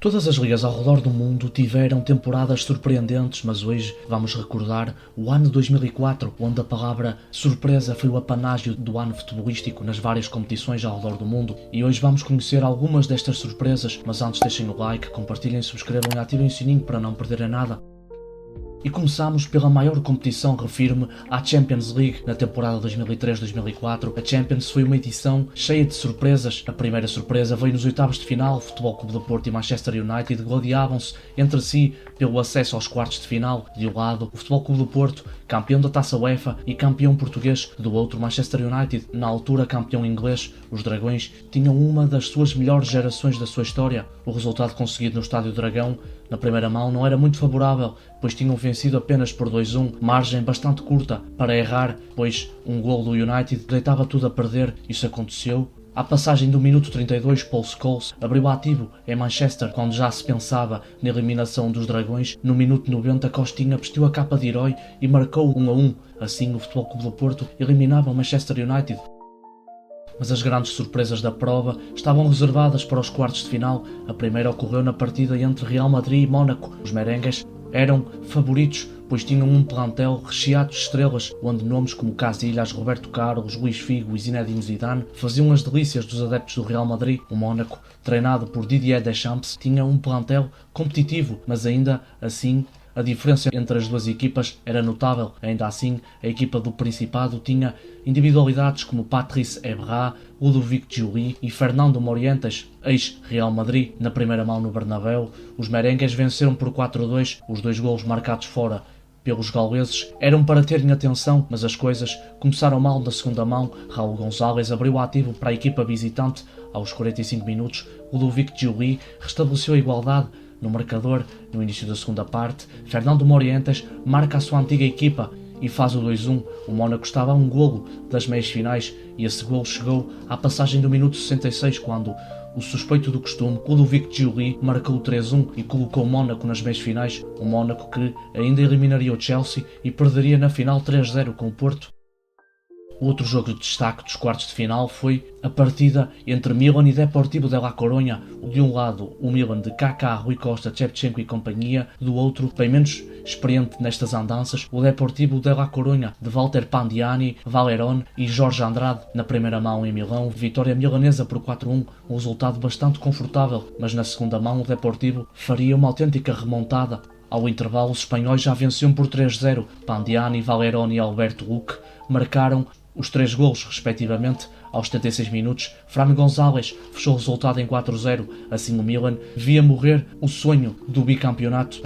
Todas as ligas ao redor do mundo tiveram temporadas surpreendentes, mas hoje vamos recordar o ano 2004, onde a palavra surpresa foi o apanágio do ano futebolístico nas várias competições ao redor do mundo. E hoje vamos conhecer algumas destas surpresas, mas antes deixem o like, compartilhem, subscrevam e ativem o sininho para não perderem nada. E começamos pela maior competição, refiro-me à Champions League na temporada 2003-2004. A Champions foi uma edição cheia de surpresas. A primeira surpresa veio nos oitavos de final. Futebol Clube do Porto e Manchester United gladiavam-se entre si pelo acesso aos quartos de final. De um lado, o Futebol Clube do Porto, campeão da Taça UEFA e campeão português. Do outro, Manchester United, na altura campeão inglês. Os Dragões tinham uma das suas melhores gerações da sua história. O resultado conseguido no Estádio Dragão, na primeira mão, não era muito favorável, pois tinham vencido apenas por 2-1, margem bastante curta para errar, pois um gol do United deitava tudo a perder. Isso aconteceu. À passagem do minuto 32, Paul Scholes abriu ativo em Manchester quando já se pensava na eliminação dos Dragões. No minuto 90, Costinha vestiu a capa de herói e marcou 1-1. Assim, o Futebol Clube do Porto eliminava o Manchester United. Mas as grandes surpresas da prova estavam reservadas para os quartos de final. A primeira ocorreu na partida entre Real Madrid e Mónaco. Os merengues eram favoritos, pois tinham um plantel recheado de estrelas, onde nomes como Casillas, Roberto Carlos, Luís Figo e Zinedine Zidane faziam as delícias dos adeptos do Real Madrid. O Mónaco, treinado por Didier Deschamps, tinha um plantel competitivo, mas ainda assim a diferença entre as duas equipas era notável. Ainda assim, a equipa do Principado tinha individualidades como Patrice Evra, Ludovic Giuly e Fernando Morientes, ex-Real Madrid. Na primeira mão no Bernabéu, os merengues venceram por 4-2. Os dois golos marcados fora pelos gauleses eram para terem atenção, mas as coisas começaram mal na segunda mão. Raul González abriu o ativo para a equipa visitante. Aos 45 minutos, Ludovic Giuly restabeleceu a igualdade no marcador. No início da segunda parte, Fernando Morientes marca a sua antiga equipa e faz o 2-1. O Mónaco estava a um golo das meias finais e esse golo chegou à passagem do minuto 66, quando o suspeito do costume, Ludovic Giuly, marcou o 3-1 e colocou o Mónaco nas meias finais. O Mónaco que ainda eliminaria o Chelsea e perderia na final 3-0 com o Porto. O outro jogo de destaque dos quartos de final foi a partida entre Milan e Deportivo de La Coruña. De um lado, o Milan de Kaká, Rui Costa, Shevchenko e companhia. Do outro, bem menos experiente nestas andanças, o Deportivo de La Coruña, de Walter Pandiani, Valerón e Jorge Andrade. Na primeira mão em Milão, vitória milanesa por 4-1, um resultado bastante confortável, mas na segunda mão o Deportivo faria uma autêntica remontada. Ao intervalo, os espanhóis já venciam por 3-0. Pandiani, Valerón e Alberto Luque marcaram os 3 golos, respectivamente. Aos 76 minutos, Fran González fechou o resultado em 4-0. Assim, o Milan via morrer o sonho do bicampeonato.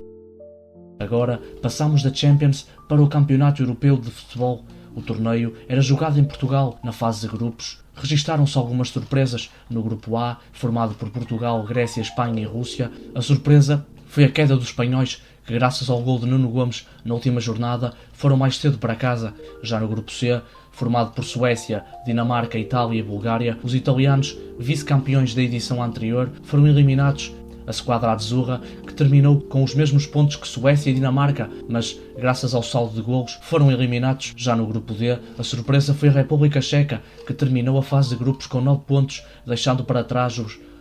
Agora, passamos da Champions para o Campeonato Europeu de Futebol. O torneio era jogado em Portugal. Na fase de grupos, registaram-se algumas surpresas. No grupo A, formado por Portugal, Grécia, Espanha e Rússia, a surpresa foi a queda dos espanhóis, que graças ao gol de Nuno Gomes na última jornada foram mais cedo para casa. Já no grupo C, formado por Suécia, Dinamarca, Itália e Bulgária, os italianos, vice-campeões da edição anterior, foram eliminados. A Squadra Azzurra, que terminou com os mesmos pontos que Suécia e Dinamarca, mas graças ao saldo de golos foram eliminados. Já no grupo D, a surpresa foi a República Checa, que terminou a fase de grupos com 9 pontos, deixando para trás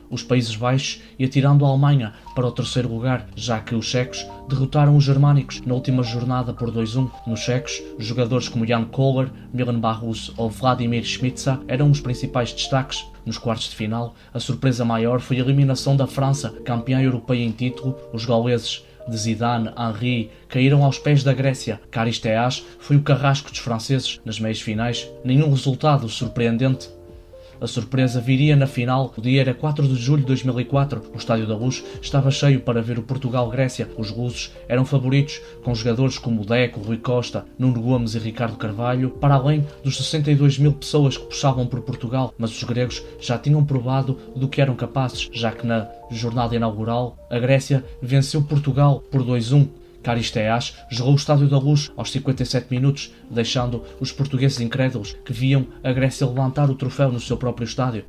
os Países Baixos e atirando a Alemanha para o terceiro lugar, já que os checos derrotaram os germânicos na última jornada por 2-1. Nos checos, jogadores como Jan Koller, Milan Barros ou Vladimir Šmica eram os principais destaques. Nos quartos de final, a surpresa maior foi a eliminação da França, campeã europeia em título. Os gauleses de Zidane, Henry caíram aos pés da Grécia. Caristeias foi o carrasco dos franceses. Nas meias finais, nenhum resultado surpreendente. A surpresa viria na final. O dia era 4 de julho de 2004. O Estádio da Luz estava cheio para ver o Portugal-Grécia. Os russos eram favoritos, com jogadores como Deco, Rui Costa, Nuno Gomes e Ricardo Carvalho, para além dos 62 mil pessoas que puxavam por Portugal. Mas os gregos já tinham provado do que eram capazes, já que na jornada inaugural a Grécia venceu Portugal por 2-1. Caristeias jogou o Estádio da Luz aos 57 minutos, deixando os portugueses incrédulos que viam a Grécia levantar o troféu no seu próprio estádio.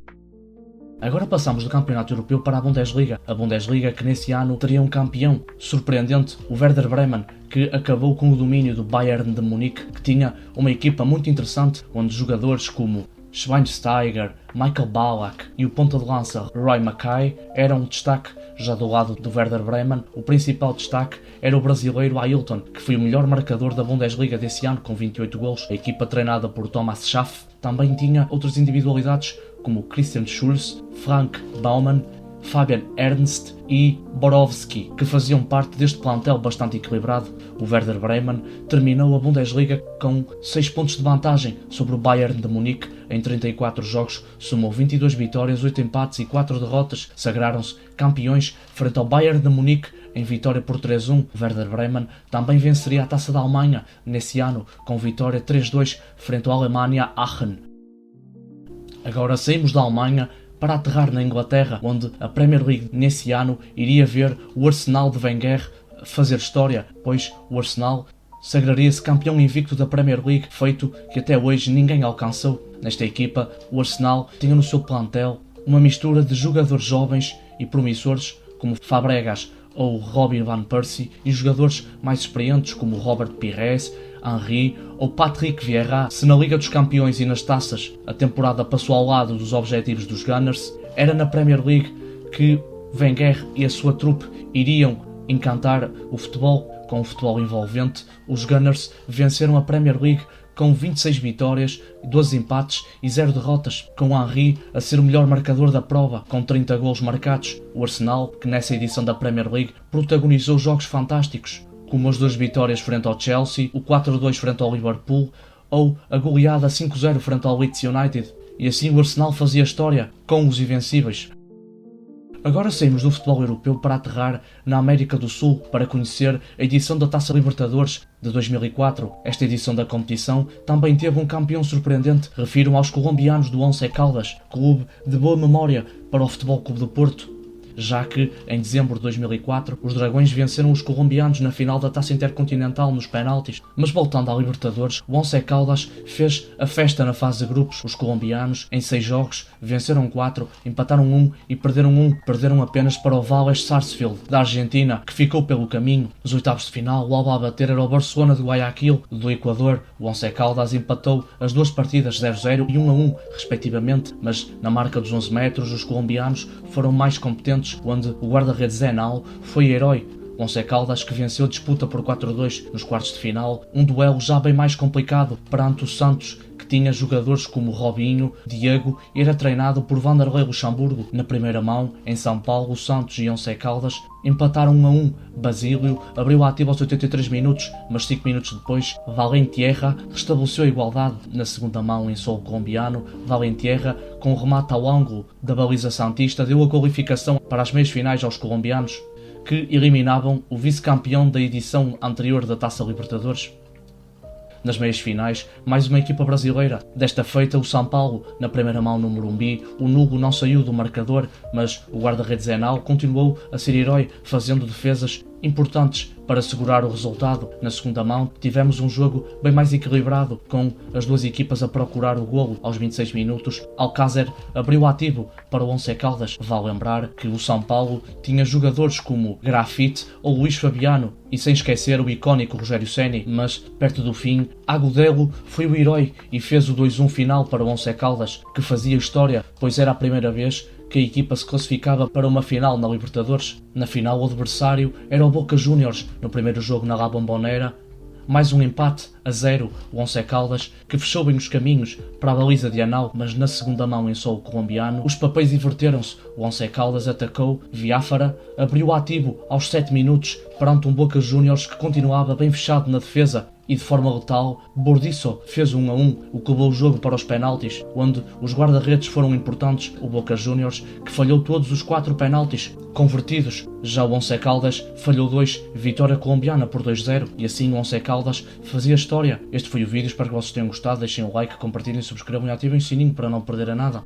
Agora passamos do Campeonato Europeu para a Bundesliga. A Bundesliga que nesse ano teria um campeão surpreendente, o Werder Bremen, que acabou com o domínio do Bayern de Munique, que tinha uma equipa muito interessante, onde jogadores como Schweinsteiger, Michael Ballack e o ponta de lança Roy Mackay eram um destaque. Já do lado do Werder Bremen, o principal destaque era o brasileiro Ailton, que foi o melhor marcador da Bundesliga desse ano, com 28 golos. A equipa treinada por Thomas Schaff também tinha outras individualidades, como Christian Schulz, Frank Baumann, Fabian Ernst e Borowski, que faziam parte deste plantel bastante equilibrado. O Werder Bremen terminou a Bundesliga com 6 pontos de vantagem sobre o Bayern de Munique em 34 jogos, somou 22 vitórias, 8 empates e 4 derrotas, sagraram-se campeões frente ao Bayern de Munique em vitória por 3-1. O Werder Bremen também venceria a Taça da Alemanha nesse ano, com vitória 3-2 frente ao Alemannia Aachen. Agora saímos da Alemanha para aterrar na Inglaterra, onde a Premier League nesse ano iria ver o Arsenal de Wenger fazer história, pois o Arsenal sagraria-se campeão invicto da Premier League, feito que até hoje ninguém alcançou. Nesta equipa, o Arsenal tinha no seu plantel uma mistura de jogadores jovens e promissores, como Fabregas ou Robin van Persie, e jogadores mais experientes, como Robert Pires, Henry ou Patrick Vieira. Se na Liga dos Campeões e nas taças a temporada passou ao lado dos objetivos dos Gunners, era na Premier League que Wenger e a sua trupe iriam encantar o futebol com um futebol envolvente. Os Gunners venceram a Premier League com 26 vitórias, 12 empates e 0 derrotas, com Henry a ser o melhor marcador da prova, com 30 golos marcados. O Arsenal, que nessa edição da Premier League protagonizou jogos fantásticos, como as 2 vitórias frente ao Chelsea, o 4-2 frente ao Liverpool ou a goleada 5-0 frente ao Leeds United. E assim o Arsenal fazia história com os Invencíveis. Agora saímos do futebol europeu para aterrar na América do Sul para conhecer a edição da Taça Libertadores de 2004. Esta edição da competição também teve um campeão surpreendente. Refiro aos colombianos do Once Caldas, clube de boa memória para o Futebol Clube do Porto, já que, em dezembro de 2004, os Dragões venceram os colombianos na final da Taça Intercontinental nos penaltis. Mas voltando à Libertadores, o Once Caldas fez a festa na fase de grupos. Os colombianos, em 6 jogos, venceram 4, empataram 1 e perderam 1. Perderam apenas para o Vélez Sarsfield, da Argentina, que ficou pelo caminho. Nos oitavos de final, o alvo a bater era o Barcelona de Guayaquil, do Equador. O Once Caldas empatou as 2 partidas 0-0 e 1-1, respectivamente, mas na marca dos 11 metros, os colombianos foram mais competentes, onde o guarda-redes Zenal foi herói. O Once Caldas, que venceu a disputa por 4-2 nos quartos de final, um duelo já bem mais complicado perante o Santos, que tinha jogadores como Robinho, Diego e era treinado por Vanderlei Luxemburgo. Na primeira mão, em São Paulo, o Santos e Once Caldas empataram 1-1. Basílio abriu a ativo aos 83 minutos, mas 5 minutos depois, Valentierra restabeleceu a igualdade. Na segunda mão, em solo colombiano, Valentierra, com o remate ao ângulo da baliza santista, deu a qualificação para as meias finais aos colombianos, que eliminavam o vice-campeão da edição anterior da Taça Libertadores. Nas meias finais, mais uma equipa brasileira, desta feita o São Paulo. Na primeira mão no Morumbi, o Nulo não saiu do marcador, mas o guarda-redes Zenal continuou a ser herói, fazendo defesas importantes para segurar o resultado. Na segunda mão, tivemos um jogo bem mais equilibrado, com as 2 equipas a procurar o golo. Aos 26 minutos, Alcácer abriu ativo para o Once Caldas. Vale lembrar que o São Paulo tinha jogadores como Grafite ou Luís Fabiano, e sem esquecer o icónico Rogério Ceni, mas perto do fim, Agudelo foi o herói e fez o 2-1 final para o Once Caldas, que fazia história, pois era a primeira vez que a equipa se classificava para uma final na Libertadores. Na final, o adversário era o Boca Juniors. No primeiro jogo na La Bombonera, mais um empate a 0, o Once Caldas, que fechou bem os caminhos para a baliza de Anal, mas na segunda mão em solo colombiano, os papéis inverteram-se. O Once Caldas atacou, Viáfara abriu ativo aos 7 minutos perante um Boca Juniors que continuava bem fechado na defesa, e de forma letal, Bordiço fez 1-1, o que levou o jogo para os penaltis, onde os guarda-redes foram importantes. O Boca Juniors, que falhou todos os 4 penaltis convertidos. Já o Once Caldas falhou 2, vitória colombiana por 2-0, e assim o Once Caldas fazia história. Este foi o vídeo, espero que vocês tenham gostado, deixem o like, compartilhem, subscrevam e ativem o sininho para não perderem nada.